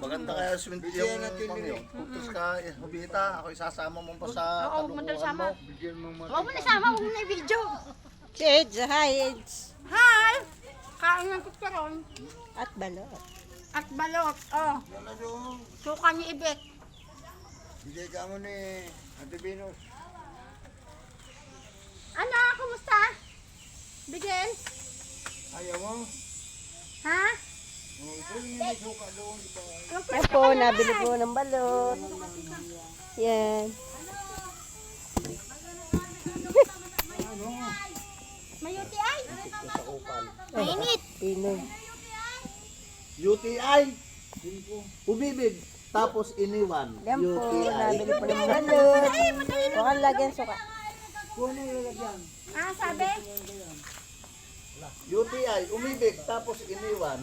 Maganda kaya swim yung pangyo. Putos ka, hubita. Ako isasama mo pa sa Oo, huwag mo daw kalukuhan sama. mo. Huwag mo na sama, huwag mo na i-video. Si Eds, hi Eds. Hi! Kain ng kutsyaron. At balot. At balot. Oh, suka ni Ibet. Bigay ka mo ni Ate Venus. Ano, kumusta? Bigel? Ayaw mo? Ha? Oh, ito yung hindi suka doon. Diba? Yan po, nabili po ng balot. Yan. May UTI? Mainit. Pinoy. UTI. Umibig. Tapos iniwan. Yan po, UTI. nabili po ng balot. Huwag lagyan suka. Ah, sabi? UTI. Umibig. Tapos iniwan.